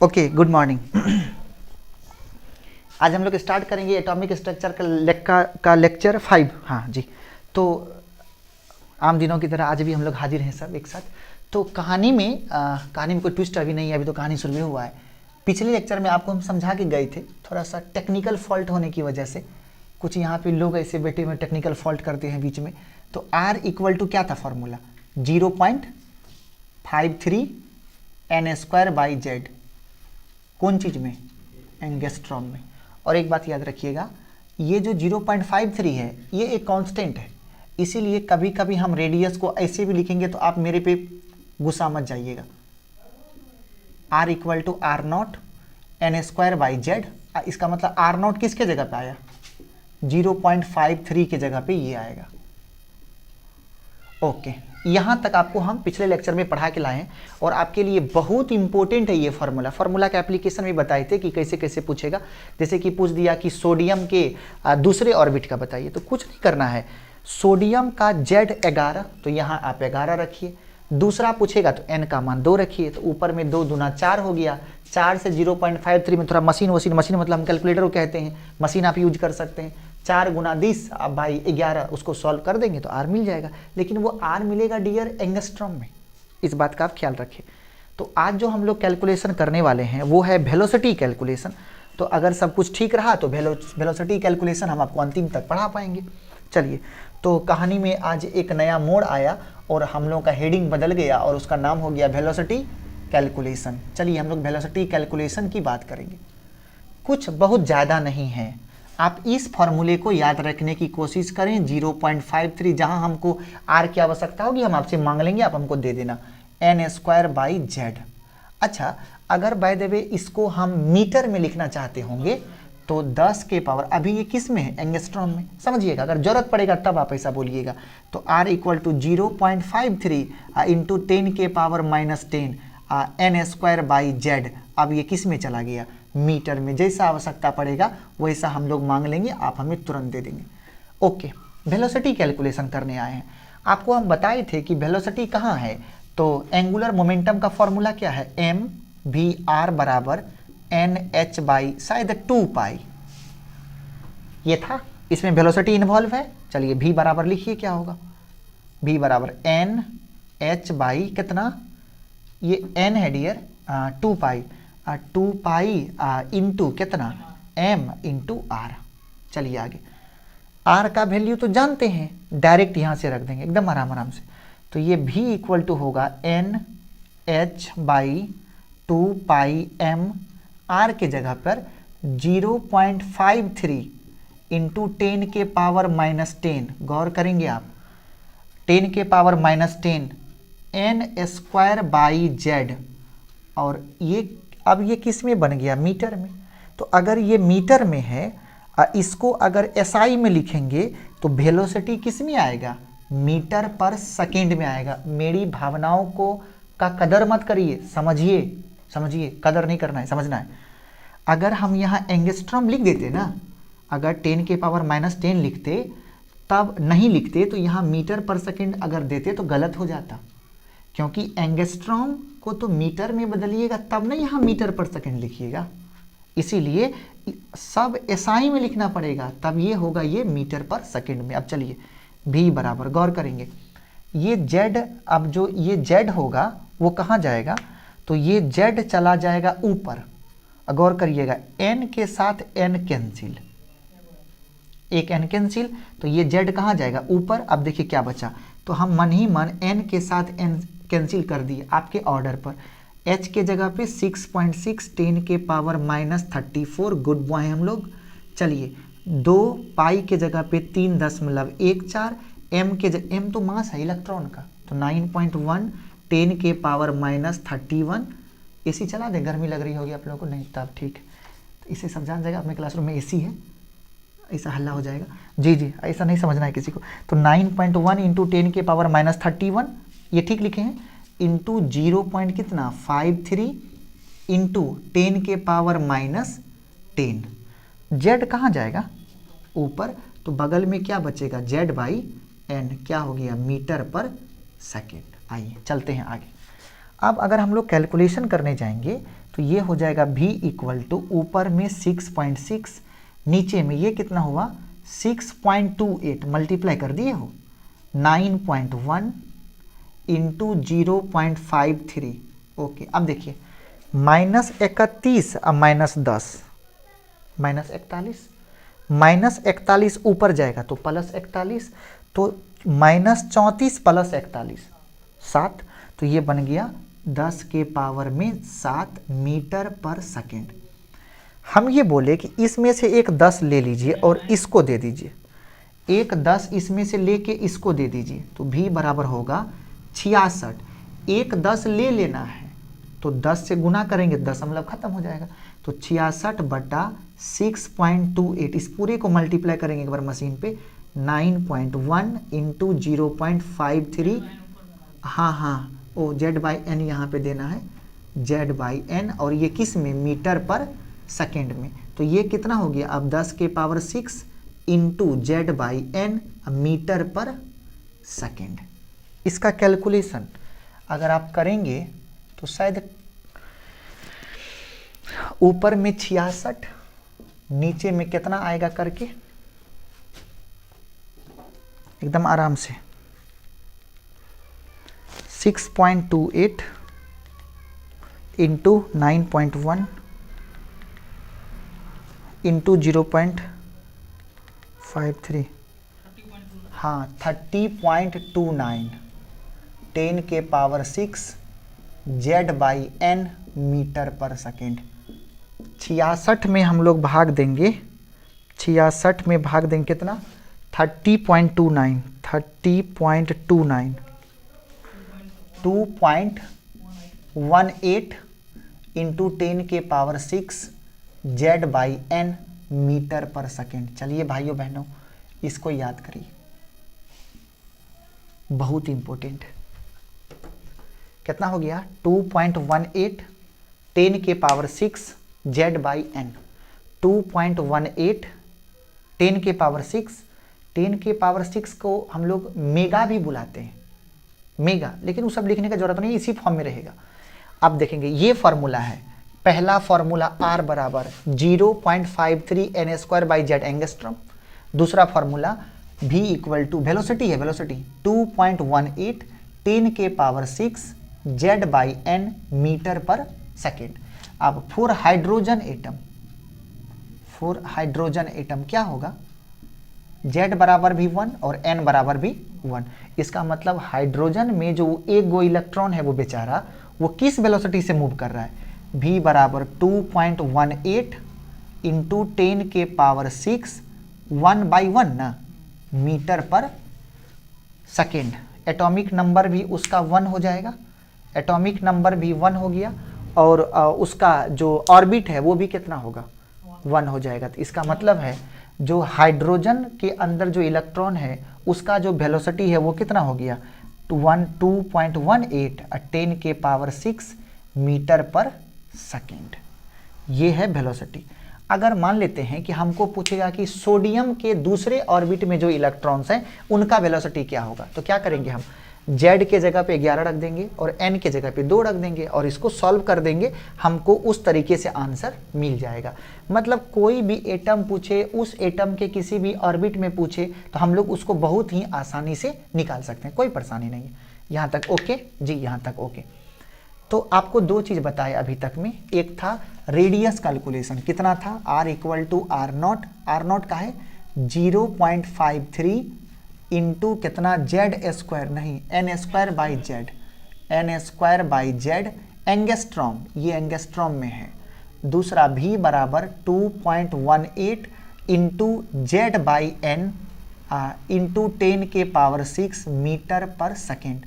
Okay, good morning. आज हम लोग स्टार्ट करेंगे एटॉमिक स्ट्रक्चर का लेक्चर 5। हाँ जी, तो आम दिनों की तरह आज भी हम लोग हाजिर हैं सब एक साथ। तो कहानी में कोई ट्विस्ट अभी नहीं है, अभी तो कहानी शुरू ही हुआ है। पिछले लेक्चर में आपको हम समझा के गए थे, थोड़ा सा टेक्निकल फॉल्ट होने की वजह से कुछ यहाँ पे लोग ऐसे बैठे में टेक्निकल फॉल्ट करते हैं बीच में। तो R इक्वल टू क्या था फॉर्मूला, 0.53 n²/z। कौन चीज़ में? एंगस्ट्रॉम में। और एक बात याद रखिएगा, ये जो 0.53 है ये एक कांस्टेंट है, इसीलिए कभी कभी हम रेडियस को ऐसे भी लिखेंगे तो आप मेरे पे गुस्सा मत जाइएगा। R equal to R0 n²/z। इसका मतलब R0 किसके जगह पे आया? 0.53 के जगह पे ये आएगा। ओके, यहाँ तक आपको हम पिछले लेक्चर में पढ़ा के लाए हैं और आपके लिए बहुत इंपॉर्टेंट है ये फार्मूला का एप्लीकेशन भी बताए थे कि कैसे कैसे पूछेगा। जैसे कि पूछ दिया कि सोडियम के दूसरे ऑर्बिट का बताइए, तो कुछ नहीं करना है, सोडियम का Z11, तो यहाँ आप 11 रखिए। दूसरा पूछेगा तो n का मान 2 रखिए, तो ऊपर में 2 दूना 4 हो गया। 4 से 0.53 में थोड़ा मशीन मतलब हम कैलकुलेटर को कहते हैं, मशीन आप यूज कर सकते हैं। 4 गुना 10 अब भाई 11, उसको सॉल्व कर देंगे तो R मिल जाएगा। लेकिन वो R मिलेगा डियर एंगस्ट्रॉम में, इस बात का आप ख्याल रखें। तो आज जो हम लोग कैलकुलेशन करने वाले हैं वो है वेलोसिटी कैलकुलेशन। तो अगर सब कुछ ठीक रहा तो वेलोसिटी कैलकुलेशन हम आपको अंतिम तक पढ़ा पाएंगे। चलिए, तो कहानी में आज एक नया मोड़ आया और हम लोग का हेडिंग बदल गया और उसका नाम हो गया वेलोसिटी कैलकुलेशन। चलिए हम लोग वेलोसिटी कैलकुलेशन की बात करेंगे। कुछ बहुत ज़्यादा नहीं है, आप इस फॉर्मूले को याद रखने की कोशिश करें। 0.53 जहां हमको R की आवश्यकता होगी हम आपसे मांग लेंगे, आप हमको दे देना n²/z। अच्छा, अगर बाय द वे इसको हम मीटर में लिखना चाहते होंगे तो 10 के पावर, अभी ये किस में है? एंगस्ट्रॉम में। समझिएगा, अगर जरूरत पड़ेगा तब आप ऐसा बोलिएगा। तो R इक्वल टू 0.53 इंटू 10 के पावर -10 n²/z। अब ये किस में चला गया? मीटर में। जैसा आवश्यकता पड़ेगा वैसा हम लोग मांग लेंगे, आप हमें तुरंत दे देंगे। ओके, वेलोसिटी कैलकुलेशन करने आए हैं। आपको हम बताए थे कि वेलोसिटी कहाँ है, तो एंगुलर मोमेंटम का फॉर्मूला क्या है? mvr बराबर nh शायद 2π, ये था। इसमें वेलोसिटी इन्वॉल्व है। चलिए v बराबर लिखिए, क्या होगा? v बराबर nh कितना? ये n है डियर, 2π इंटू कितना? m into r। चलिए आगे, r का वैल्यू तो जानते हैं, डायरेक्ट यहाँ से रख देंगे एकदम आराम से। तो ये v इक्वल टू होगा nh/2πm। r के जगह पर 0.53 इंटू 10 के पावर -10। गौर करेंगे आप, 10 के पावर -10 n²/z। और ये अब ये किस में बन गया? मीटर में। तो अगर ये मीटर में है, इसको अगर SI में लिखेंगे तो वेलोसिटी किस में आएगा? मीटर पर सेकेंड में आएगा। मेरी भावनाओं को का कदर मत करिए, समझिए, कदर नहीं करना है, समझना है। अगर हम यहाँ एंगस्ट्रॉम लिख देते ना, अगर 10 के पावर -10 लिखते, तब नहीं लिखते तो यहाँ मीटर पर सेकेंड अगर देते तो गलत हो जाता, क्योंकि एंगस्ट्रॉम को तो मीटर में बदलिएगा तब ना यहाँ मीटर पर सेकेंड लिखिएगा। इसीलिए सब SI में लिखना पड़ेगा, तब ये होगा ये मीटर पर सेकेंड में। अब चलिए v बराबर, गौर करेंगे, ये z, अब जो ये z होगा वो कहाँ जाएगा? तो ये z चला जाएगा ऊपर। गौर करिएगा, n के साथ n कैंसिल, एक n कैंसिल, तो ये z कहाँ जाएगा? ऊपर। अब देखिए क्या बचा, तो हम मन ही मन n के साथ n कैंसिल कर दिए आपके ऑर्डर पर। h के जगह पे 6.6, 10 के पावर -34, गुड बॉय हम लोग। चलिए 2 पाई के जगह पे 3.14, m के जगह, m तो मास है इलेक्ट्रॉन का, तो 9.1, 10 के पावर -31। एसी चला दें, गर्मी लग रही होगी आप लोगों को, नहीं तब ठीक, तो इसे सब जान जाएगा। अपने क्लासरूम में एसी है, ऐसा हल्ला हो जाएगा। जी, ऐसा नहीं समझना है किसी को। तो 9.1 इंटू 10 के पावर -31, ये ठीक लिखे हैं, इंटू 0.53 इंटू 10 के पावर -10। z कहाँ जाएगा? ऊपर। तो बगल में क्या बचेगा? z/n, क्या हो गया? मीटर पर सेकेंड। आइए चलते हैं आगे। अब अगर हम लोग कैलकुलेशन करने जाएंगे तो तो ये हो जाएगा v इक्वल टू ऊपर में 6.6, नीचे में ये कितना हुआ 6.28, मल्टीप्लाई कर दिए हो 9.1 इंटू 0.53। ओके, अब देखिए -31 अब -10 -41, -41 ऊपर जाएगा तो +41, तो -34 + 41 7, तो ये बन गया 10 के पावर में 7 मीटर पर सेकेंड। हम ये बोले कि इसमें से एक 10 ले लीजिए और इसको दे दीजिए, एक 10 इसमें से लेके इसको दे दीजिए, तो v बराबर होगा 66। एक 10 ले लेना है तो 10 से गुना करेंगे, दशमलव खत्म हो जाएगा, तो 66/6.28, इस पूरे को मल्टीप्लाई करेंगे एक बार मशीन पे, 9.1 इंटू 0.53, हाँ ओ Z/n यहाँ पे देना है, Z/n, और ये किस में, मीटर पर सेकेंड में, तो ये कितना हो गया अब 10 के पावर 6 इंटू Z/n मीटर पर सेकेंड। इसका कैलकुलेशन अगर आप करेंगे तो शायद ऊपर में 66, नीचे में कितना आएगा करके एकदम आराम से 6.28 इंटू 9.1 इंटू 0.53, हाँ 30.29, 10 के पावर 6 Z/n मीटर पर सेकेंड। 66 में हम लोग भाग देंगे, 66 में भाग देंगे कितना 30.29, 2.18 इंटू 10 के पावर 6 Z/n मीटर पर सेकेंड। चलिए भाइयों बहनों इसको याद करिए, बहुत इंपॉर्टेंट। कितना हो गया 2.18 10 के पावर 6 Z/n, 2.18 10 के पावर 6, 10 के पावर 6 को हम लोग मेगा भी बुलाते हैं, मेगा, लेकिन वो सब लिखने का जरूरत नहीं, इसी फॉर्म में रहेगा। अब देखेंगे ये फॉर्मूला है, पहला फॉर्मूला R बराबर 0.53 n²/z एंगस्ट्रॉम, दूसरा formula v equal to velocity है, वेलोसिटी 2.18 10 के पावर 6 Z/n मीटर पर सेकेंड। अब फॉर हाइड्रोजन एटम क्या होगा, Z बराबर भी 1 और n बराबर भी 1, इसका मतलब हाइड्रोजन में जो एक गो इलेक्ट्रॉन है वो बेचारा वो किस वेलोसिटी से मूव कर रहा है, v बराबर 2.18 इंटू 10 के पावर 6 1/1 ना मीटर पर सेकेंड। एटॉमिक नंबर भी उसका 1 हो जाएगा, एटॉमिक नंबर भी 1 हो गया, और उसका जो ऑर्बिट है वो भी कितना होगा 1 हो जाएगा। तो इसका मतलब है जो हाइड्रोजन के अंदर जो इलेक्ट्रॉन है उसका जो वेलोसिटी है वो कितना हो गया 2.18 10 के पावर 6 मीटर पर सेकेंड, ये है वेलोसिटी। अगर मान लेते हैं कि हमको पूछेगा कि सोडियम के दूसरे ऑर्बिट में जो इलेक्ट्रॉन्स हैं उनका वेलोसिटी क्या होगा, तो क्या करेंगे हम Z के जगह पे 11 रख देंगे और N के जगह पे 2 रख देंगे और इसको सॉल्व कर देंगे, हमको उस तरीके से आंसर मिल जाएगा। मतलब कोई भी एटम पूछे, उस एटम के किसी भी ऑर्बिट में पूछे तो हम लोग उसको बहुत ही आसानी से निकाल सकते हैं, कोई परेशानी नहीं है। यहाँ तक ओके जी, यहाँ तक ओके। तो आपको दो चीज़ बताए अभी तक में, एक था रेडियस कैलकुलेशन, कितना था R equal to R0, R0 का है 0.53 इंटू कितना Z² नहीं n²/z, n²/z एंगस्ट्रॉम, ये एंगस्ट्रॉम में है। दूसरा v बराबर 2.18 इंटू Z/n इंटू 10 के पावर 6 मीटर पर सेकेंड।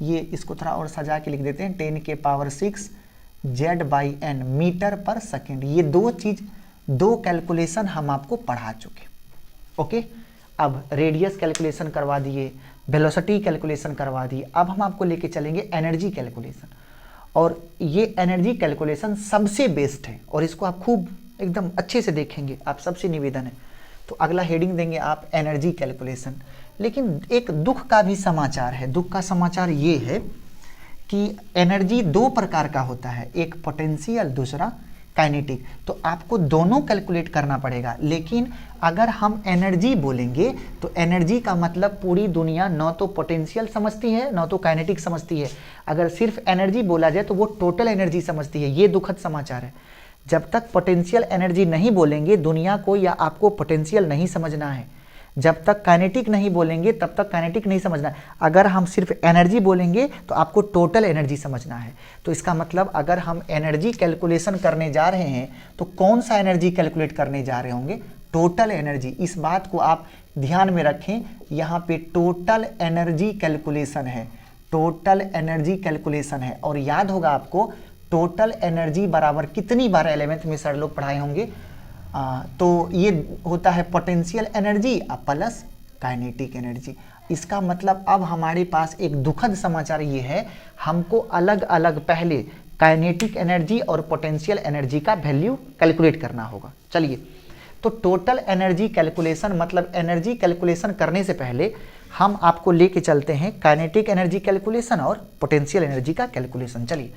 ये इसको थोड़ा और सजा के लिख देते हैं, 10 के पावर 6 Z/n मीटर पर सेकेंड। ये दो चीज़, दो कैलकुलेशन हम आपको पढ़ा चुके, ओके। अब रेडियस कैलकुलेशन करवा दिए, वेलोसिटी कैलकुलेशन करवा दिए, अब हम आपको लेके चलेंगे एनर्जी कैलकुलेशन। और ये एनर्जी कैलकुलेशन सबसे बेस्ट है और इसको आप खूब एकदम अच्छे से देखेंगे, आप सबसे निवेदन है। तो अगला हेडिंग देंगे आप एनर्जी कैलकुलेशन। लेकिन एक दुख का भी समाचार है, दुख का समाचार ये है कि एनर्जी दो प्रकार का होता है, एक पोटेंशियल दूसरा काइनेटिक। तो आपको दोनों कैलकुलेट करना पड़ेगा। लेकिन अगर हम एनर्जी बोलेंगे तो एनर्जी का मतलब पूरी दुनिया न तो पोटेंशियल समझती है न तो काइनेटिक समझती है। अगर सिर्फ एनर्जी बोला जाए तो वो टोटल एनर्जी समझती है। ये दुखद समाचार है। जब तक पोटेंशियल एनर्जी नहीं बोलेंगे दुनिया को या आपको पोटेंशियल नहीं समझना है। जब तक काइनेटिक नहीं बोलेंगे तब तक काइनेटिक नहीं समझना है। अगर हम सिर्फ एनर्जी बोलेंगे तो आपको टोटल एनर्जी समझना है। तो इसका मतलब अगर हम एनर्जी कैलकुलेशन करने जा रहे हैं तो कौन सा एनर्जी कैलकुलेट करने जा रहे होंगे? Total energy. इस बात को आप ध्यान में रखें, यहाँ पे टोटल एनर्जी कैलकुलेशन है, टोटल एनर्जी कैलकुलेशन है। और याद होगा आपको टोटल एनर्जी बराबर कितनी बार 11th में सर लोग पढ़ाए होंगे? तो ये होता है potential energy plus kinetic energy. इसका मतलब अब हमारे पास एक दुखद समाचार ये है, हमको अलग अलग पहले काइनेटिक एनर्जी और पोटेंशियल एनर्जी का वैल्यू कैलकुलेट करना होगा। चलिए, तो टोटल एनर्जी कैलकुलेशन मतलब एनर्जी कैलकुलेशन करने से पहले हम आपको लेके चलते हैं काइनेटिक एनर्जी कैलकुलेशन और पोटेंशियल एनर्जी का कैलकुलेशन। चलिए,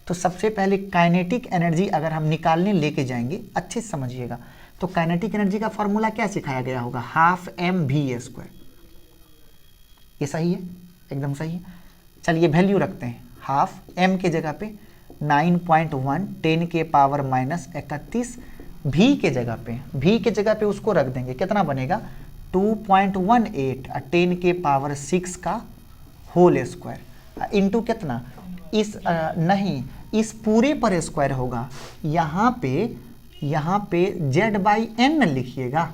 तो सबसे पहले काइनेटिक एनर्जी अगर हम निकालने लेके जाएंगे, अच्छे से समझिएगा। तो काइनेटिक एनर्जी का फॉर्मूला क्या सिखाया गया होगा? Half mv²। ये सही है, एकदम सही है। चलिए वैल्यू रखते हैं, हाफ m के जगह पे 9.1 10 के पावर -31, v के जगह पे उसको रख देंगे, कितना बनेगा? 2.18 10 के पावर 6 का होल स्क्वायर इंटू कितना? नहीं, इस पूरे पर स्क्वायर होगा। यहाँ पे z/n लिखिएगा।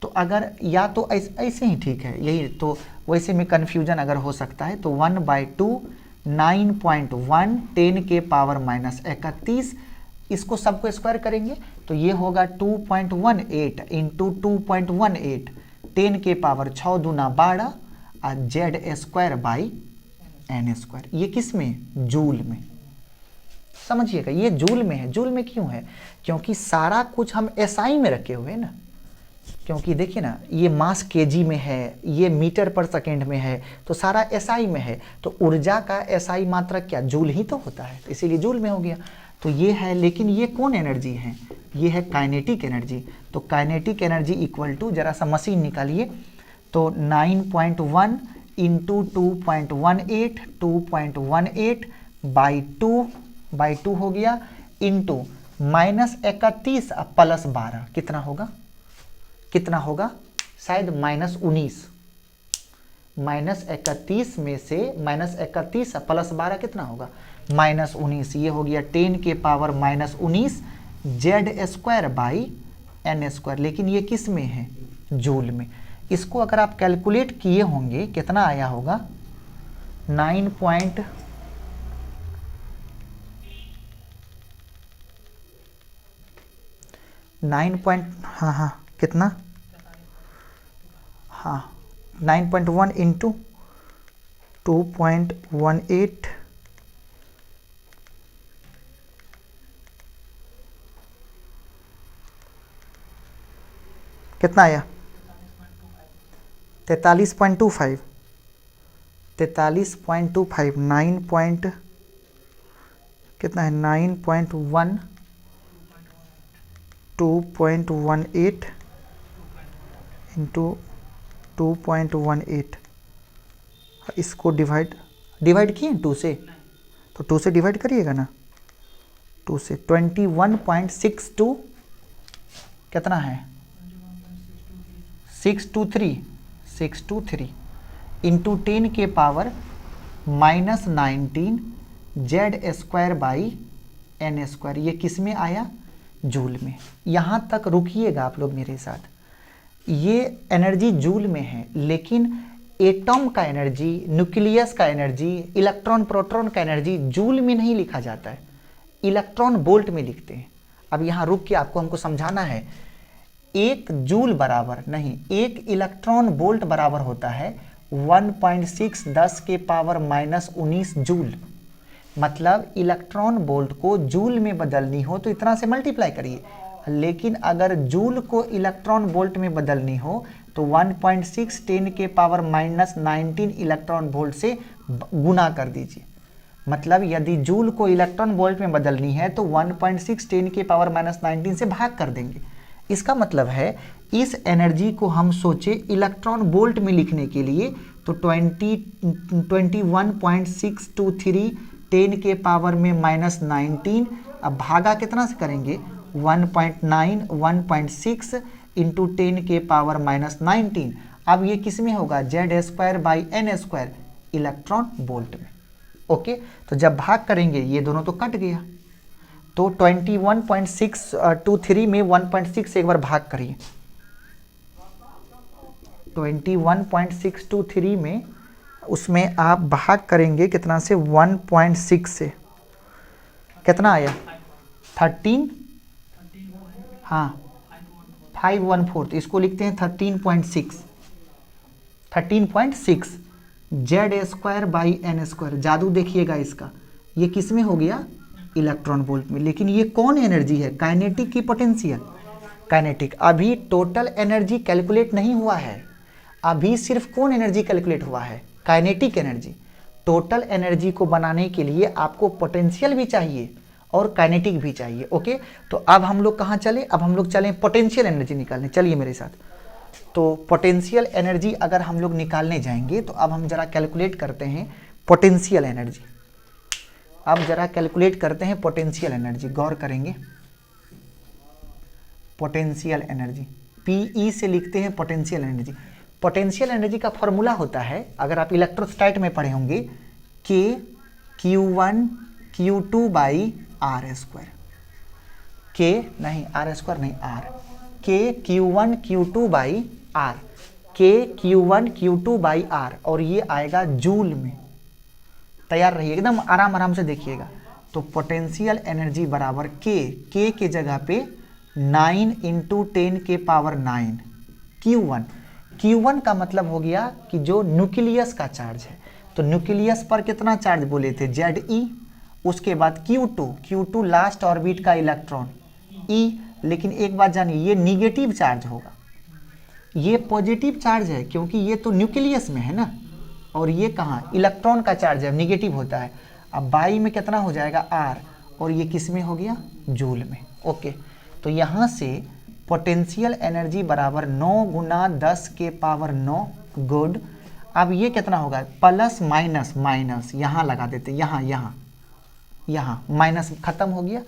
तो अगर या तो ऐसे ही ठीक है, यही तो वैसे में कन्फ्यूजन अगर हो सकता है तो 1/2 9.1 10 के पावर -31, इसको सबको स्क्वायर करेंगे तो ये होगा 2.18 इंटू 2.18 10 के पावर 6 दूना 12 और z²/n²। ये किस में? जूल में। समझिएगा, ये जूल में है। जूल में क्यों है? क्योंकि सारा कुछ हम एसआई में रखे हुए हैं ना। क्योंकि देखिए ना, ये मास केजी में है, ये मीटर पर सेकेंड में है, तो सारा एसआई में है। तो ऊर्जा का एसआई मात्रक क्या? जूल ही तो होता है, इसीलिए जूल में हो गया। तो ये है, लेकिन ये कौन एनर्जी है? ये है काइनेटिक एनर्जी। तो काइनेटिक एनर्जी इक्वल टू, जरा सा मशीन निकालिए, तो 9.1 इंटू 2.18 2.18 बाई 2 हो गया, इंटू -31 प्लस 12 कितना होगा? शायद -19। -31 में से -31 प्लस 12 कितना होगा? -19। ये हो गया 10 के पावर -19 z²/n²। लेकिन ये किस में है? जूल में। इसको अगर आप कैलकुलेट किए होंगे कितना आया होगा? 9 कितना? 9.1 इंटू 2.18 कितना आया? 43.25 9 कितना है? 9.1 2.18 इंटू 2.18, इसको डिवाइड किए 2 से, तो 2 से डिवाइड करिएगा ना। 2 से 21.62 कितना है? 623 इंटू 10 के पावर -19 z²/n²। ये किस में आया? जूल में। यहाँ तक रुकिएगा आप लोग मेरे साथ। ये एनर्जी जूल में है, लेकिन एटम का एनर्जी, न्यूक्लियस का एनर्जी, इलेक्ट्रॉन प्रोटॉन का एनर्जी जूल में नहीं लिखा जाता है, इलेक्ट्रॉन वोल्ट में लिखते हैं। अब यहाँ रुक के हमको समझाना है। 1 जूल बराबर नहीं, 1 इलेक्ट्रॉन वोल्ट बराबर होता है 1.6 10 के पावर -19 जूल। मतलब इलेक्ट्रॉन वोल्ट को जूल में बदलनी हो तो इतना से मल्टीप्लाई करिए, लेकिन अगर जूल को इलेक्ट्रॉन वोल्ट में बदलनी हो तो 1.6 10 के पावर -19 इलेक्ट्रॉन वोल्ट से गुना कर दीजिए। मतलब यदि जूल को इलेक्ट्रॉन वोल्ट में बदलनी है तो 1.6 10 के पावर -19 से भाग कर देंगे। इसका मतलब है इस एनर्जी को हम सोचे इलेक्ट्रॉन वोल्ट में लिखने के लिए तो 21.623 10 के पावर में -19, अब भागा कितना से करेंगे 1.9 1.6 इंटू 10 के पावर -19। अब ये किस में होगा Z²/n² इलेक्ट्रॉन वोल्ट में। ओके, तो जब भाग करेंगे ये दोनों तो कट गया, तो 21.623 में 1.6 से एक बार भाग करिए। 21.623 में उसमें आप भाग करेंगे कितना से 1.6 से, कितना आया 13, हाँ 514, इसको लिखते हैं 13.6 Z²/n²। जादू देखिएगा इसका, ये किस में हो गया इलेक्ट्रॉन वोल्ट में। लेकिन ये कौन एनर्जी है, काइनेटिक की पोटेंशियल, काइनेटिक। अभी टोटल एनर्जी कैलकुलेट नहीं हुआ है, अभी सिर्फ कौन एनर्जी कैलकुलेट हुआ है, काइनेटिक एनर्जी। टोटल एनर्जी को बनाने के लिए आपको पोटेंशियल भी चाहिए और काइनेटिक भी चाहिए। ओके, तो अब हम लोग कहाँ चले, अब हम लोग चलें पोटेंशियल एनर्जी निकालने। चलिए मेरे साथ। तो पोटेंशियल एनर्जी अगर हम लोग निकालने जाएंगे तो अब हम जरा कैलकुलेट करते हैं पोटेंशियल एनर्जी। अब जरा कैलकुलेट करते हैं पोटेंशियल एनर्जी, गौर करेंगे। पोटेंशियल एनर्जी PE से लिखते हैं पोटेंशियल एनर्जी। पोटेंशियल एनर्जी का फॉर्मूला होता है, अगर आप इलेक्ट्रोस्टैट में पढ़े होंगे, K(Q1 Q2/r²। K नहीं r² नहीं r, K(Q1 Q2/r), K(Q1 Q2/r) और ये आएगा जूल में। तैयार रहिए, एकदम आराम से देखिएगा। तो पोटेंशियल एनर्जी बराबर K के जगह पे 9 इंटू 10 के पावर 9 Q1 का मतलब हो गया कि जो न्यूक्लियस का चार्ज है, तो न्यूक्लियस पर कितना चार्ज बोले थे Ze। उसके बाद Q2 लास्ट ऑर्बिट का इलेक्ट्रॉन E। लेकिन एक बात जानिए, ये निगेटिव चार्ज होगा, ये पॉजिटिव चार्ज है क्योंकि ये तो न्यूक्लियस में है ना, और ये कहाँ इलेक्ट्रॉन का चार्ज है, निगेटिव होता है। अब बाई में कितना हो जाएगा R, और ये किस में हो गया जूल में। ओके, तो यहाँ से पोटेंशियल एनर्जी बराबर 9 गुना 10 के पावर 9। गुड। अब ये कितना होगा, प्लस माइनस यहाँ लगा देते, यहाँ माइनस खत्म हो गया,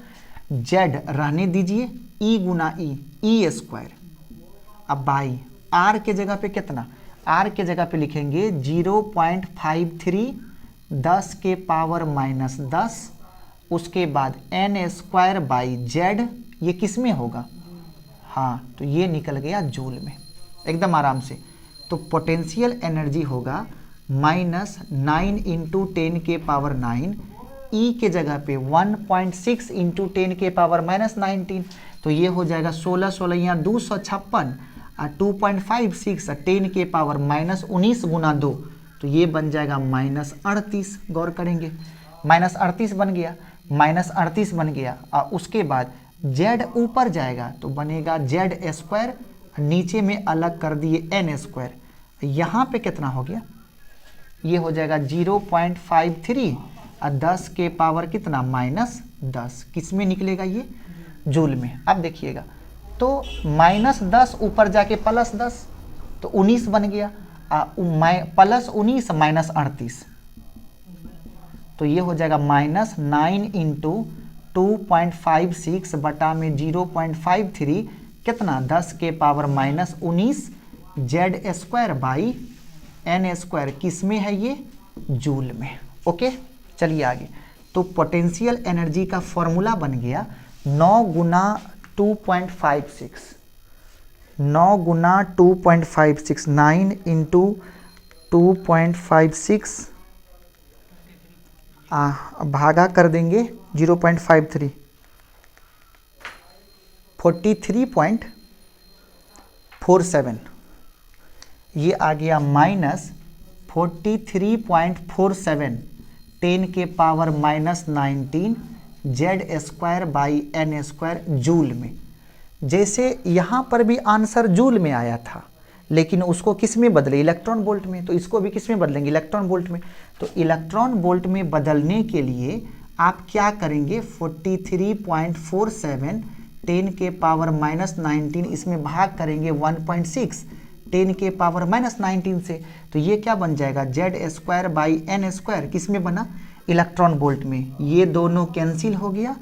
Z रहने दीजिए, E गुना E²। अब बाई R के जगह पे कितना, R के जगह पे लिखेंगे 0.53 10 के पावर -10। उसके बाद n²/z, ये किस में होगा, हाँ तो ये निकल गया जूल में, एकदम आराम से। तो पोटेंशियल एनर्जी होगा -9 इंटू 10 के पावर 9, E के जगह पे 1.6 इंटू 10 के पावर -19, तो ये हो जाएगा 16 यहाँ 256 और 2.56 10 के पावर -19 गुना 2, तो ये बन जाएगा -38। गौर करेंगे, -38 बन गया, और उसके बाद Z ऊपर जाएगा तो बनेगा Z², नीचे में अलग कर दिए n²। यहाँ पे कितना हो गया, ये हो जाएगा 0.53 और 10 के पावर कितना -10, किस में निकलेगा ये जूल में। अब देखिएगा, तो -10 ऊपर जाके +10 तो 19 बन गया, +19 -38, तो ये हो जाएगा -9 इंटू 2.56 बटा में 0.53 कितना 10 के पावर -19 Z²/n², किस में है ये जूल में। ओके, चलिए आगे। तो पोटेंशियल एनर्जी का फॉर्मूला बन गया 9 गुना 2.56, 9 गुना 2.56, 9 इंटू 2.56 भागा कर देंगे 0.53, 43.47, ये आ गया -43.47 10 के पावर -19 Z²/n² जूल में। जैसे यहाँ पर भी आंसर जूल में आया था, लेकिन उसको किस में बदले, इलेक्ट्रॉन वोल्ट में, तो इसको भी किस में बदलेंगे, इलेक्ट्रॉन वोल्ट में। तो इलेक्ट्रॉन वोल्ट में बदलने के लिए आप क्या करेंगे, 43.47 10 के पावर -19 इसमें भाग करेंगे 1.6 10 के पावर -19 से, तो ये क्या बन जाएगा Z²/n², किस में बना, इलेक्ट्रॉन वोल्ट में। ये दोनों कैंसिल हो गया।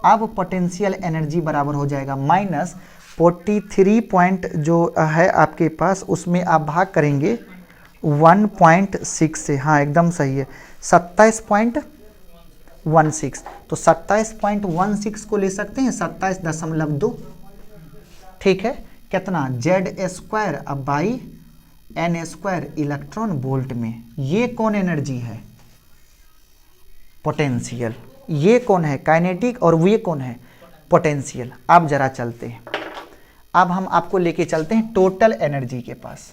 अब पोटेंशियल एनर्जी बराबर हो जाएगा -43 जो है आपके पास, उसमें आप भाग करेंगे 1.6 से, हाँ एकदम सही है, 27.16, तो 27.16 को ले सकते हैं 27.2, ठीक है, कितना Z²/n² इलेक्ट्रॉन वोल्ट में। ये कौन एनर्जी है, पोटेंशियल। ये कौन है, काइनेटिक, और ये कौन है, पोटेंशियल। अब जरा चलते हैं, अब हम आपको लेके चलते हैं टोटल एनर्जी के पास।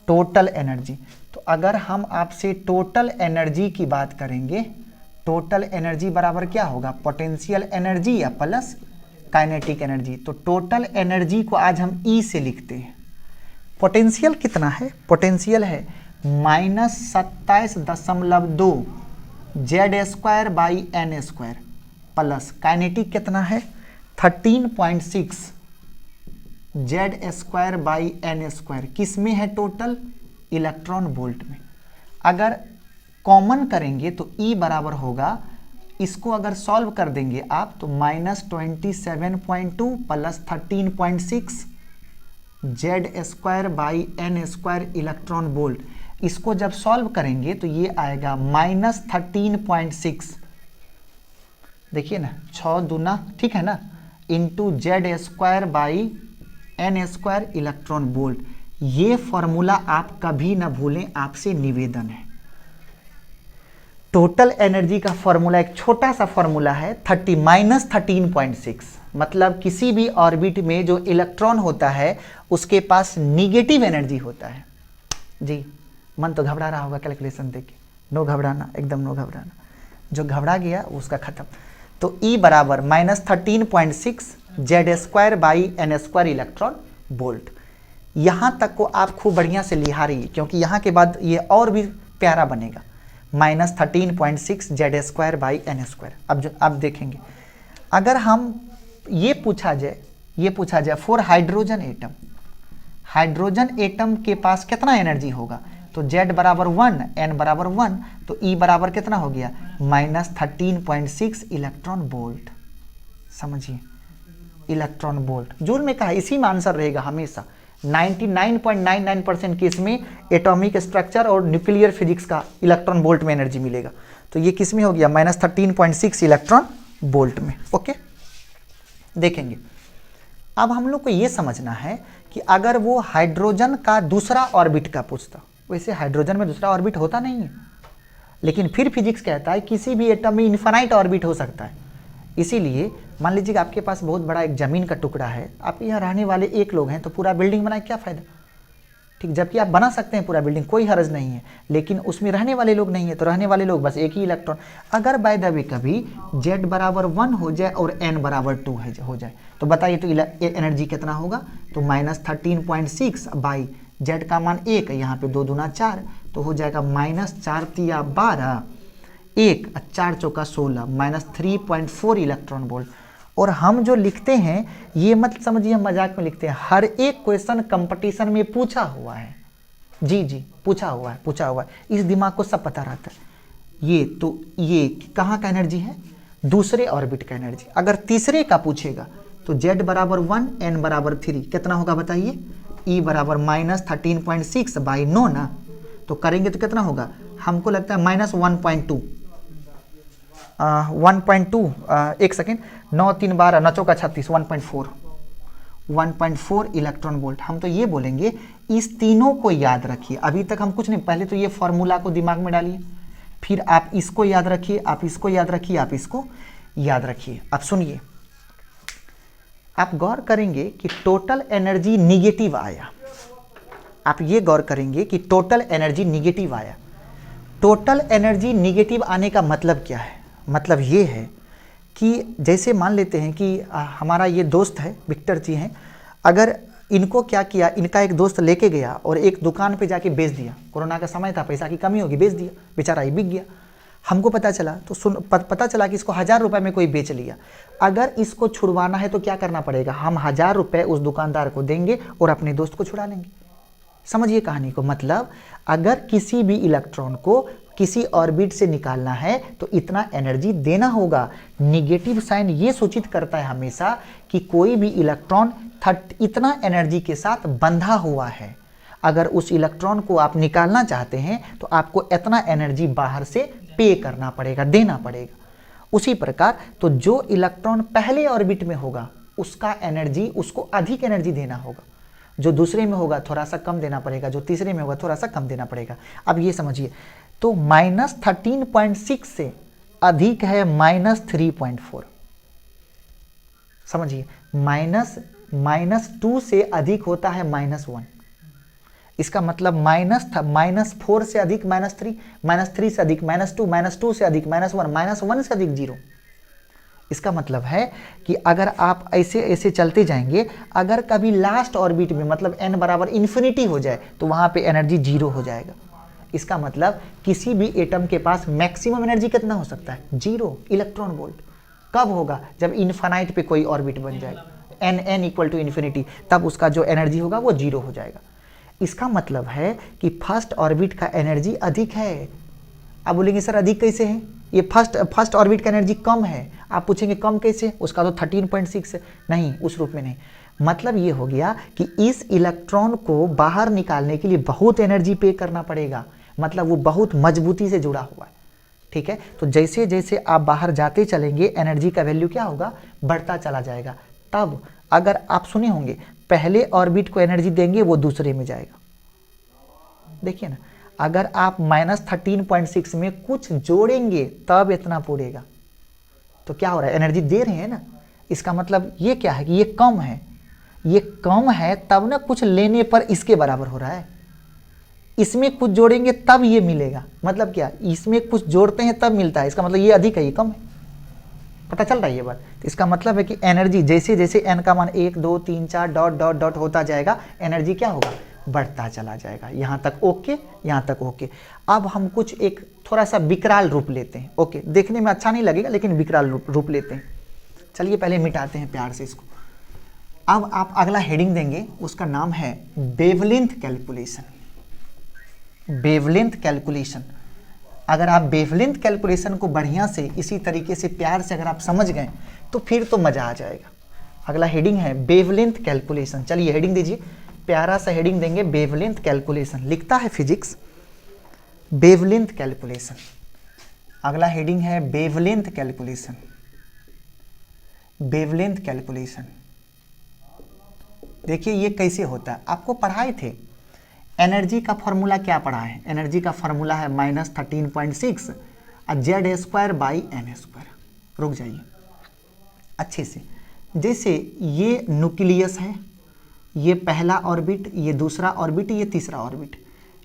टोटल एनर्जी, तो अगर हम आपसे टोटल एनर्जी की बात करेंगे, टोटल एनर्जी बराबर क्या होगा, पोटेंशियल एनर्जी या प्लस काइनेटिक एनर्जी। तो टोटल एनर्जी को आज हम ई से लिखते हैं। पोटेंशियल कितना है, पोटेंशियल है -27.2 Z²/n² प्लस काइनेटिक कितना है 13.6 Z²/n², किस में है टोटल, इलेक्ट्रॉन वोल्ट में। अगर कॉमन करेंगे तो E बराबर होगा, इसको अगर सॉल्व कर देंगे आप तो -27.2 प्लस 13.6 Z²/n² इलेक्ट्रॉन वोल्ट। इसको जब सॉल्व करेंगे तो ये आएगा -13.6, देखिए ना 6 दूना, ठीक है ना, इंटू Z²/n² इलेक्ट्रॉन वोल्ट। ये फॉर्मूला आप कभी ना भूलें, आपसे निवेदन है। टोटल एनर्जी का फॉर्मूला एक छोटा सा फॉर्मूला है -13.6, मतलब किसी भी ऑर्बिट में जो इलेक्ट्रॉन होता है उसके पास निगेटिव एनर्जी होता है। जी, मन तो घबरा रहा होगा कैलकुलेशन देख के, नो घबराना, एकदम नो घबराना, जो घबरा गया उसका खत्म। तो E बराबर -13.6 Z²/n² इलेक्ट्रॉन वोल्ट। यहाँ तक को आप खूब बढ़िया से लिहा रही, क्योंकि यहाँ के बाद ये और भी प्यारा बनेगा, -13.6 Z²/n²। अब देखेंगे, अगर हम ये पूछा जाए for hydrogen atom, hydrogen atom के पास कितना एनर्जी होगा, तो Z बराबर 1 n बराबर 1, तो E बराबर कितना हो गया -13.6 इलेक्ट्रॉन वोल्ट। समझिए, इलेक्ट्रॉन वोल्ट जूल में कहा, इसी में आंसर रहेगा हमेशा। 99.99% केस में एटॉमिक स्ट्रक्चर और न्यूक्लियर फिजिक्स का इलेक्ट्रॉन वोल्ट में एनर्जी मिलेगा। तो ये किस में हो गया -13.6 इलेक्ट्रॉन वोल्ट में। ओके, देखेंगे अब हम लोग को ये समझना है कि अगर वो हाइड्रोजन का दूसरा ऑर्बिट का पूछता, वैसे हाइड्रोजन में दूसरा ऑर्बिट होता नहीं है, लेकिन फिर फिजिक्स कहता है किसी भी एटम में इन्फिनाइट ऑर्बिट हो सकता है। इसीलिए मान लीजिए कि आपके पास बहुत बड़ा एक ज़मीन का टुकड़ा है, आप यहाँ रहने वाले एक लोग हैं, तो पूरा बिल्डिंग बनाए क्या फ़ायदा, ठीक, जबकि आप बना सकते हैं पूरा बिल्डिंग, कोई हर्ज नहीं है, लेकिन उसमें रहने वाले लोग नहीं है, तो रहने वाले लोग बस एक ही इलेक्ट्रॉन। अगर बाय द वे कभी Z बराबर 1 हो जाए और n बराबर 2 हो जाए, तो बताइए तो एनर्जी कितना होगा, तो -13.6 बाई Z का मान 1, यहाँ पे 2 दूना 4, तो हो जाएगा -4 तिया 12, 1 4 चौका 16, -3.4 इलेक्ट्रॉन वोल्ट। और हम जो लिखते हैं ये मत समझिए हम मजाक में लिखते हैं, हर एक क्वेश्चन कंपटीशन में पूछा हुआ है। जी पूछा हुआ है, इस दिमाग को सब पता रहता है। ये तो ये कहाँ का एनर्जी है, दूसरे ऑर्बिट का एनर्जी। अगर तीसरे का पूछेगा तो Z बराबर 1 n बराबर 3 कितना होगा बताइए, E बराबर -13.6 बाई 9 ना, तो करेंगे तो कितना होगा, हमको लगता है -1.2 एक सेकेंड, 9 3 12 9 चौका 36, 1.4 इलेक्ट्रॉन वोल्ट। हम तो ये बोलेंगे इस तीनों को याद रखिए। अभी तक हम कुछ नहीं, पहले तो ये फॉर्मूला को दिमाग में डालिए, फिर आप इसको याद रखिए, आप इसको याद रखिए, आप इसको याद रखिए। अब सुनिए, आप गौर करेंगे कि टोटल एनर्जी निगेटिव आया। आप ये गौर करेंगे कि टोटल एनर्जी निगेटिव आया। टोटल एनर्जी निगेटिव आने का मतलब क्या है, मतलब ये है कि जैसे मान लेते हैं कि हमारा ये दोस्त है, विक्टर जी हैं, अगर इनको क्या किया, इनका एक दोस्त लेके गया और एक दुकान पे जाके बेच दिया। कोरोना का समय था, पैसा की कमी होगी, बेच दिया, बेचारा ही बिक गया। हमको पता चला तो पता चला कि इसको 1000 रुपये में कोई बेच लिया। अगर इसको छुड़वाना है तो क्या करना पड़ेगा, हम 1000 रुपये उस दुकानदार को देंगे और अपने दोस्त को छुड़ा लेंगे। समझिए कहानी को, मतलब अगर किसी भी इलेक्ट्रॉन को किसी ऑर्बिट से निकालना है तो इतना एनर्जी देना होगा। निगेटिव साइन ये सूचित करता है हमेशा कि कोई भी इलेक्ट्रॉन इतना एनर्जी के साथ बंधा हुआ है। अगर उस इलेक्ट्रॉन को आप निकालना चाहते हैं तो आपको इतना एनर्जी बाहर से पे करना पड़ेगा, देना पड़ेगा। उसी प्रकार तो जो इलेक्ट्रॉन पहले ऑर्बिट में होगा उसका एनर्जी, उसको अधिक एनर्जी देना होगा। जो दूसरे में होगा थोड़ा सा कम देना पड़ेगा, जो तीसरे में होगा थोड़ा सा कम देना पड़ेगा। अब ये समझिए, तो -13.6 से अधिक है -3.4। समझिए, -2 से अधिक होता है -1। इसका मतलब -4 से अधिक -3, -3 से अधिक -2, -2 से अधिक -1, -1 से अधिक 0। इसका मतलब है कि अगर आप ऐसे ऐसे चलते जाएंगे, अगर कभी लास्ट ऑर्बिट में मतलब n बराबर इन्फिनिटी हो जाए तो वहाँ पे एनर्जी 0 हो जाएगा। इसका मतलब किसी भी एटम के पास मैक्सिमम एनर्जी कितना हो सकता है, 0 इलेक्ट्रॉन वोल्ट। कब होगा, जब इन्फानाइट पे कोई ऑर्बिट बन जाएगा, n = इन्फिनिटी, तब उसका जो एनर्जी होगा वो 0 हो जाएगा। इसका मतलब है कि फर्स्ट ऑर्बिट का एनर्जी अधिक है। आप बोलेंगे सर अधिक कैसे है, ये फर्स्ट ऑर्बिट का एनर्जी कम है। आप पूछेंगे कम कैसे, उसका तो 13.6 है। नहीं, उस रूप में नहीं। मतलब ये हो गया कि इस इलेक्ट्रॉन को बाहर निकालने के लिए बहुत एनर्जी पे करना पड़ेगा, मतलब वो बहुत मजबूती से जुड़ा हुआ है। ठीक है, तो जैसे जैसे आप बाहर जाते चलेंगे एनर्जी का वैल्यू क्या होगा, बढ़ता चला जाएगा। तब अगर आप सुने होंगे पहले ऑर्बिट को एनर्जी देंगे वो दूसरे में जाएगा। देखिए ना, अगर आप -13.6 में कुछ जोड़ेंगे तब इतना पूरेगा, तो क्या हो रहा है, एनर्जी दे रहे हैं ना। इसका मतलब ये क्या है कि ये कम है, ये कम है तब ना कुछ लेने पर इसके बराबर हो रहा है। इसमें कुछ जोड़ेंगे तब ये मिलेगा, मतलब क्या, इसमें कुछ जोड़ते हैं तब मिलता है। इसका मतलब ये अधिक है, ये कम है। पता चल रहा है ये बात। तो इसका मतलब है कि एनर्जी जैसे जैसे n का मान 1 2 3 4 डॉट डॉट डॉट होता जाएगा, एनर्जी क्या होगा, बढ़ता चला जाएगा। यहाँ तक ओके, यहाँ तक ओके। अब हम कुछ एक थोड़ा सा विकराल रूप लेते हैं। ओके, देखने में अच्छा नहीं लगेगा लेकिन विकराल रूप लेते हैं। चलिए पहले मिटाते हैं प्यार से इसको। अब आप अगला हेडिंग देंगे, उसका नाम है वेवलेंथ कैलकुलेशन। Wavelength calculation. अगर आप वेवलेंथ कैलकुलेशन को बढ़िया से इसी तरीके से प्यार से अगर आप समझ गए तो फिर तो मजा आ जाएगा। अगला हेडिंग है वेवलेंथ कैलकुलेशन। चलिए हेडिंग दीजिए, प्यारा सा हेडिंग देंगे, वेवलेंथ कैलकुलेशन। लिखता है फिजिक्स वेवलेंथ कैलकुलेशन। अगला हेडिंग है वेवलेंथ कैलकुलेशन। वेवलेंथ कैलकुलेशन देखिए ये कैसे होता है, आपको पढ़ाए थे। एनर्जी का फॉर्मूला क्या पढ़ा है, एनर्जी का फॉर्मूला है -13.6 Z²/n²। रुक जाइए अच्छे से। जैसे ये न्यूक्लियस है, ये पहला ऑर्बिट, ये दूसरा ऑर्बिट, ये तीसरा ऑर्बिट,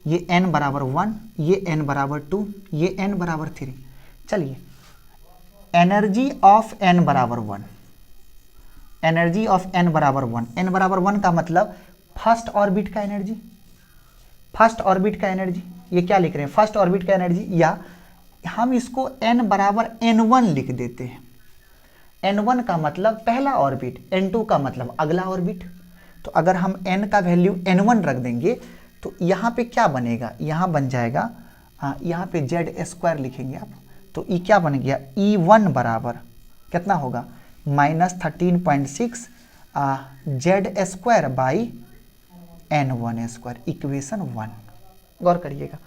ये n = 1, ये n = 2, ये n = 3। चलिए energy of n = 1, energy of n = 1, n = 1 का मतलब फर्स्ट ऑर्बिट का एनर्जी, फर्स्ट ऑर्बिट का एनर्जी, ये क्या लिख रहे हैं, फर्स्ट ऑर्बिट का एनर्जी, या हम इसको n = n1 लिख देते हैं। n1 का मतलब पहला ऑर्बिट, n2 का मतलब अगला ऑर्बिट। तो अगर हम n का वैल्यू n1 रख देंगे तो यहाँ पे क्या बनेगा, यहाँ बन जाएगा, यहाँ पे Z² लिखेंगे आप, तो ये क्या बन गया, E1 बराबर कितना होगा, -13.6 Z²/n1², इक्वेशन 1। गौर करिएगा।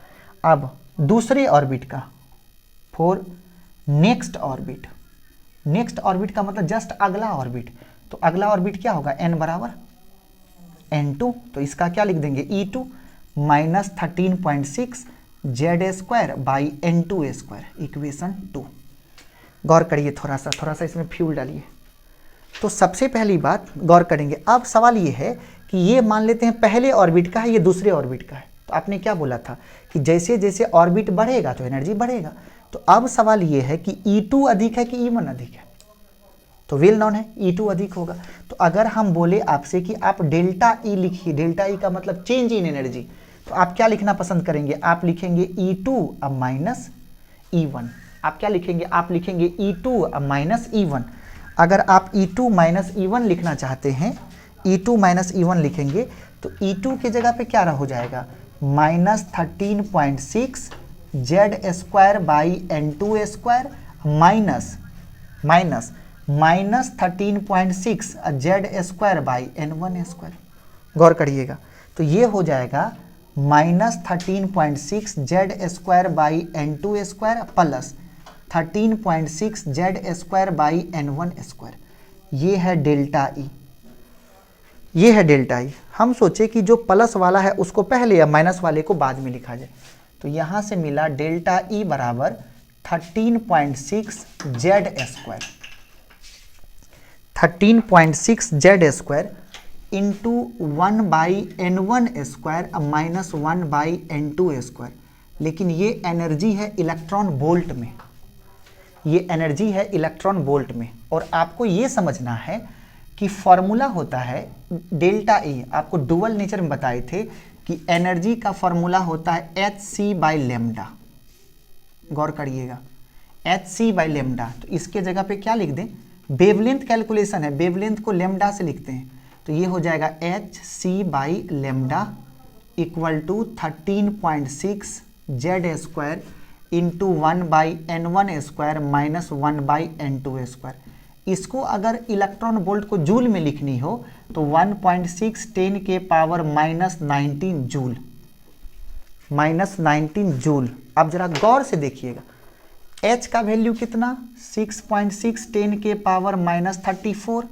अब दूसरे ऑर्बिट का for next orbit, next orbit का मतलब जस्ट अगला ऑर्बिट, तो अगला ऑर्बिट क्या होगा, n = n2, तो इसका क्या लिख देंगे, E2 -13.6 Z²/n2², इक्वेशन 2। गौर करिए, थोड़ा सा इसमें फ्यूल डालिए। तो सबसे पहली बात गौर करेंगे। अब सवाल ये है कि ये मान लेते हैं पहले ऑर्बिट का है, ये दूसरे ऑर्बिट का है, तो आपने क्या बोला था कि जैसे जैसे ऑर्बिट बढ़ेगा तो एनर्जी बढ़ेगा। तो अब सवाल ये है कि E2 अधिक है कि E1 अधिक है, तो वेल नॉन है E2 अधिक होगा। तो अगर हम बोले आपसे कि आप डेल्टा ई लिखिए, डेल्टा ई का मतलब चेंज इन एनर्जी, तो आप क्या लिखना पसंद करेंगे? आप लिखेंगे E2 अब माइनस E1। आप क्या लिखेंगे? आप लिखेंगे E2 अब माइनस E1। अगर आप E2 माइनस E1 लिखना चाहते हैं, E2 माइनस E1 लिखेंगे तो E2 की जगह पे क्या हो जाएगा? Minus 13.6 Z square by N2 square minus 13.6 Z square by N1 square. गौर करिएगा, तो ये हो जाएगा minus 13.6 Z square by N2 square plus 13.6 Z square by N1 square. ये है डेल्टा ई, ये है डेल्टा ई। हम सोचे कि जो प्लस वाला है उसको पहले या माइनस वाले को बाद में लिखा जाए, तो यहाँ से मिला डेल्टा ई बराबर 13.6 Z square, 13.6 Z square into 1 by N1 square minus 1 by N2 square. लेकिन ये एनर्जी है इलेक्ट्रॉन वोल्ट में, ये एनर्जी है इलेक्ट्रॉन वोल्ट में। और आपको ये समझना है कि फॉर्मूला होता है डेल्टा ई, आपको डुअल नेचर में बताए थे कि एनर्जी का फॉर्मूला होता है Hc बाई लेमडा। गौर करिएगा, Hc बाई लेमडा। तो इसके जगह पे क्या लिख दें? वेवलेंथ कैलकुलेशन है, वेवलेंथ को लेमडा से लिखते हैं, तो ये हो जाएगा Hc by lambda equal to 13.6 Z square into 1 by N1 square minus 1 by N2 square. इसको अगर इलेक्ट्रॉन वोल्ट को जूल में लिखनी हो तो 1.6 10 के power minus 19 joule, minus 19 joule. अब जरा गौर से देखिएगा, H का वैल्यू कितना? 6.6 10 के पावर माइनस 34,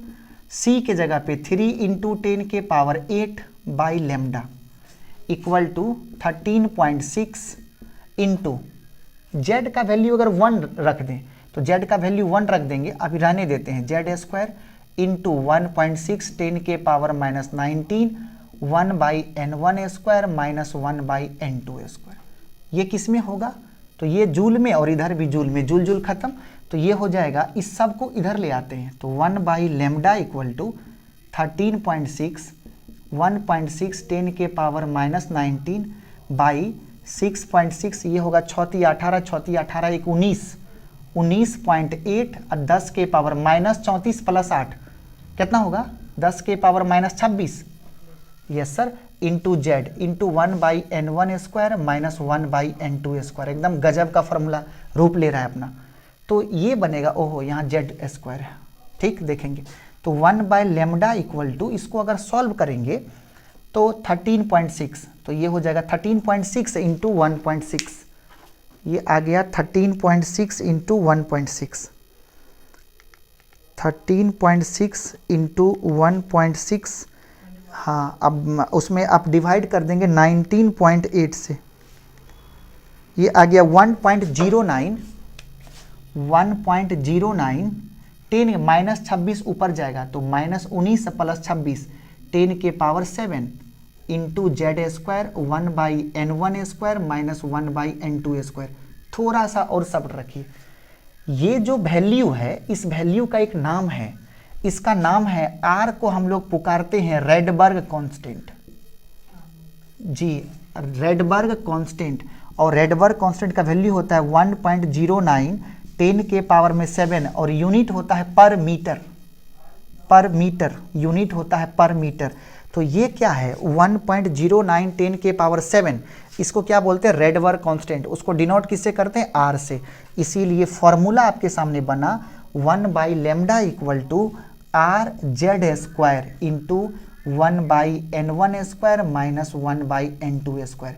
C के जगह पे 3 इंटू 10 के power 8 by lambda equal to 13.6 into Z का वैल्यू अगर 1 रख दें तो Z का वैल्यू 1 रख देंगे, अभी रहने देते हैं, जेड स्क्वायर इंटू 1.6 10 के power minus 19 1 by N1 square minus 1 by N2 square. ये किस में होगा? तो ये जूल में, और इधर भी जूल में, जूल जूल खत्म, तो ये हो जाएगा, इस सब को इधर ले आते हैं तो 1 बाई लेमडा इक्वल टू 13.6 1.6 10 के पावर माइनस 19 बाई 6.6, ये होगा 34 18 34 18 1 19 19.8 और 10 के पावर माइनस 34 प्लस 8 कितना होगा? 10 के power minus 26, yes sir, into Z into 1 by N1 square minus 1 by N2 square. एकदम गजब का फॉर्मूला रूप ले रहा है अपना। तो ये बनेगा, ओहो यहाँ जेड स्क्वायर है, ठीक, देखेंगे तो 1 बाई लेमडा इक्वल टू, इसको अगर सॉल्व करेंगे तो 13.6, तो ये हो जाएगा 13.6 इंटू 1.6, ये आ गया 13.6 इंटू 1.6, 13.6 इंटू 1.6। हाँ, अब उसमें आप डिवाइड कर देंगे 19.8 से, ये आ गया 1.09, 1.09 10 माइनस 26 ऊपर जाएगा तो माइनस 19 प्लस 26 10 के power 7 into Z square 1 by N1 square minus 1 by N2 square. थोड़ा सा और शब्द रखिए, ये जो वैल्यू है इस वैल्यू का एक नाम है, इसका नाम है R को हम लोग पुकारते हैं रेडबर्ग कांस्टेंट। जी, रेडबर्ग कांस्टेंट, और रेडबर्ग कांस्टेंट का वैल्यू होता है 1.09 10 के पावर में 7 और यूनिट होता है पर मीटर, पर मीटर यूनिट होता है पर मीटर। तो ये क्या है? 1.09 10 के पावर 7, इसको क्या बोलते हैं? Rydberg constant. उसको डिनोट किससे करते हैं? R से। इसीलिए फॉर्मूला आपके सामने बना 1 by lambda equal to R Z square into 1 by N1 square minus 1 by N2 square.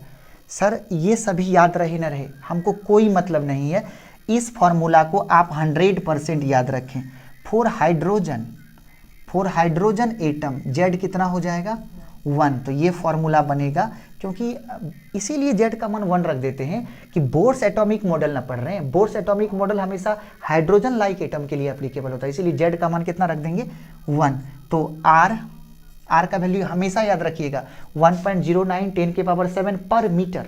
Sir ये सभी याद रहे न रहे हमको कोई मतलब नहीं है, इस फॉर्मूला को आप 100% याद रखें। फॉर हाइड्रोजन एटम Z कितना हो जाएगा? 1। तो ये फॉर्मूला बनेगा, क्योंकि इसीलिए Z का मान 1 रख देते हैं कि बोर्स एटॉमिक मॉडल ना पढ़ रहे हैं। बोर्स एटॉमिक मॉडल हमेशा हाइड्रोजन लाइक एटम के लिए एप्लीकेबल होता है, इसीलिए Z का मान कितना रख देंगे? 1। तो R का वैल्यू हमेशा याद रखिएगा 1.09 10 के पावर 7 पर मीटर।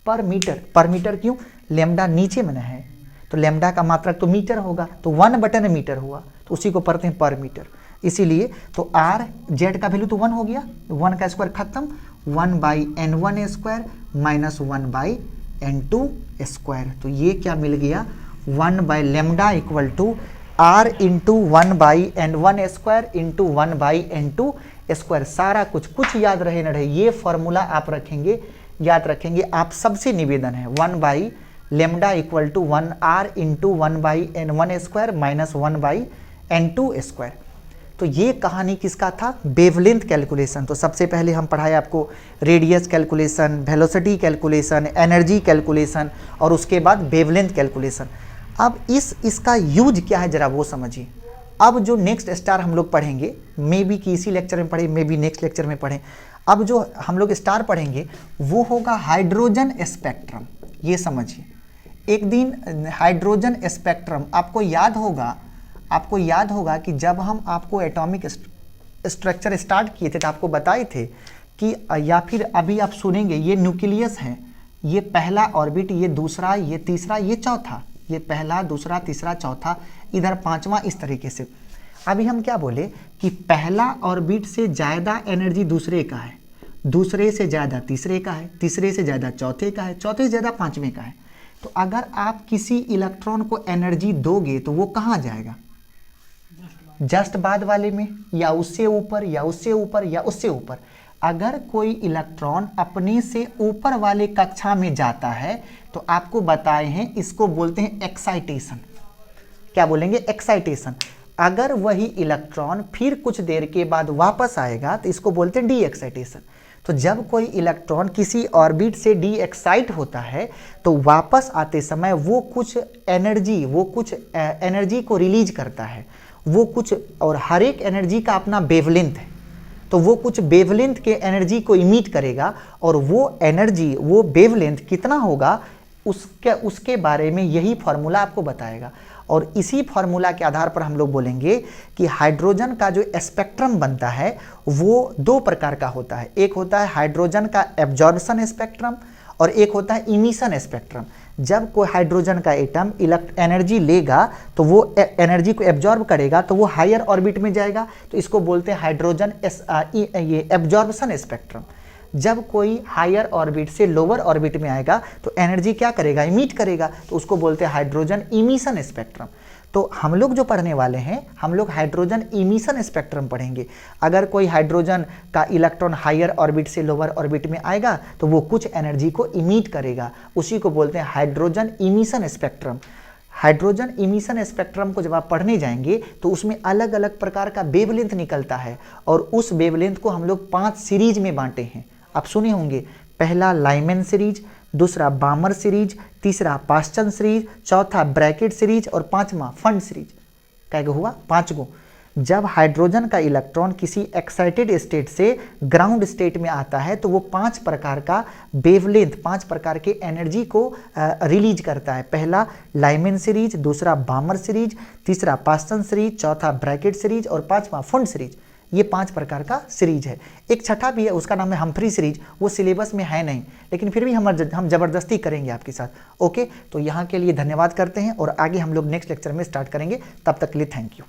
पर मीटर क्यों? लेमडा नीचे में है तो लेमडा का मात्रक तो मीटर होगा, तो 1/मीटर हुआ, तो उसी को पढ़ते हैं पर मीटर। इसीलिए तो आर जेड का वैल्यू तो 1 हो गया, 1 का स्क्वायर खत्म, 1/n1 square minus 1/n2 square. तो ये क्या मिल गया, 1/λ equal to r into 1/n1 square into 1/n2 square. सारा कुछ याद रहे न रहे, ये फॉर्मूला आप रखेंगे, याद रखेंगे। आप सबसे निवेदन है 1/λ equal to 1r into 1/n1 square minus 1/n2 square. तो ये कहानी किसका था, वेवलेंथ कैलकुलेशन। तो सबसे पहले हम पढ़ाए आपको radius calculation, velocity calculation, energy calculation और उसके बाद वेवलेंथ कैलकुलेशन। अब इसका यूज क्या है जरा वो समझिए। अब जो नेक्स्ट स्टार हम लोग पढ़ेंगे, मे बी कि इसी लेक्चर में पढ़े, मे बी नेक्स्ट लेक्चर में पढ़ें। अब जो हम लोग स्टार पढ़ेंगे वो होगा हाइड्रोजन स्पेक्ट्रम। ये समझिए, एक दिन हाइड्रोजन स्पेक्ट्रम आपको याद होगा कि जब हम आपको एटॉमिक स्ट्रक्चर स्टार्ट किए थे तो आपको बताए थे कि, या फिर अभी आप सुनेंगे, ये न्यूक्लियस है, ये पहला ऑर्बिट, ये दूसरा, ये तीसरा, ये चौथा, ये पहला, दूसरा, तीसरा, चौथा, इधर पांचवा, इस तरीके से। अभी हम क्या बोले कि पहला ऑर्बिट से ज़्यादा एनर्जी दूसरे का है, दूसरे से ज़्यादा तीसरे का है, तीसरे से ज़्यादा चौथे का है, चौथे से ज़्यादा पांचवें का है। तो अगर आप किसी इलेक्ट्रॉन को एनर्जी दोगे तो वो कहाँ जाएगा, जस्ट बाद वाले में, या उससे ऊपर, या उससे ऊपर, या उससे ऊपर। अगर कोई इलेक्ट्रॉन अपने से ऊपर वाले कक्षा में जाता है तो आपको बताए हैं, इसको बोलते हैं एक्साइटेशन। क्या बोलेंगे, एक्साइटेशन। अगर वही इलेक्ट्रॉन फिर कुछ देर के बाद वापस आएगा तो इसको बोलते हैं डी एक्साइटेशन। तो जब कोई इलेक्ट्रॉन किसी ऑर्बिट से डी एक्साइट होता है तो वापस आते समय वो कुछ एनर्जी को रिलीज करता है, वो कुछ, और हर एक एनर्जी का अपना वेवलेंथ है, तो वो कुछ वेवलेंथ के एनर्जी को इमिट करेगा, और वो एनर्जी, वो वेवलेंथ कितना होगा उसके बारे में यही फार्मूला आपको बताएगा। और इसी फार्मूला के आधार पर हम लोग बोलेंगे कि हाइड्रोजन का जो स्पेक्ट्रम बनता है वो दो प्रकार का होता है। एक होता है हाइड्रोजन का एब्जॉर्प्शन स्पेक्ट्रम और एक होता है इमिशन स्पेक्ट्रम। जब कोई हाइड्रोजन का एटम एनर्जी लेगा तो वो एनर्जी को एब्जॉर्ब करेगा तो वो हायर ऑर्बिट में जाएगा, तो इसको बोलते हैं हाइड्रोजन ये एब्जॉर्प्शन स्पेक्ट्रम। जब कोई हायर ऑर्बिट से लोअर ऑर्बिट में आएगा तो एनर्जी क्या करेगा, इमिट करेगा, तो उसको बोलते हैं हाइड्रोजन इमिशन स्पेक्ट्रम। तो हम लोग जो पढ़ने वाले हैं, हम लोग हाइड्रोजन इमिशन स्पेक्ट्रम पढ़ेंगे। अगर कोई हाइड्रोजन का इलेक्ट्रॉन हायर ऑर्बिट से लोअर ऑर्बिट में आएगा तो वो कुछ एनर्जी को इमिट करेगा, उसी को बोलते हैं hydrogen emission spectrum. Hydrogen emission spectrum को जब आप पढ़ने जाएंगे तो उसमें अलग अलग प्रकार का वेवलेंथ निकलता है, और उस वेवलेंथ को हम लोग 5 सीरीज में बांटे हैं। आप सुने होंगे, पहला लाइमन सीरीज, दूसरा बामर सीरीज, तीसरा पास्चन सीरीज, चौथा ब्रैकेट सीरीज और पांचवा फंड सीरीज। क्या हुआ, 5 गो। जब हाइड्रोजन का इलेक्ट्रॉन किसी एक्साइटेड स्टेट से ग्राउंड स्टेट में आता है तो वो 5 प्रकार का वेवलेंथ, 5 प्रकार के एनर्जी को रिलीज करता है। पहला लाइमन सीरीज, दूसरा बामर सीरीज, तीसरा पास्चन सीरीज, चौथा ब्रैकेट सीरीज और पांचवा फंड सीरीज। ये 5 प्रकार का सीरीज है। एक छठा भी है, उसका नाम है हम्फ्री सीरीज, वो सिलेबस में है नहीं, लेकिन फिर भी हम जबरदस्ती करेंगे आपके साथ। ओके, तो यहाँ के लिए धन्यवाद करते हैं और आगे हम लोग नेक्स्ट लेक्चर में स्टार्ट करेंगे। तब तक के लिए थैंक यू।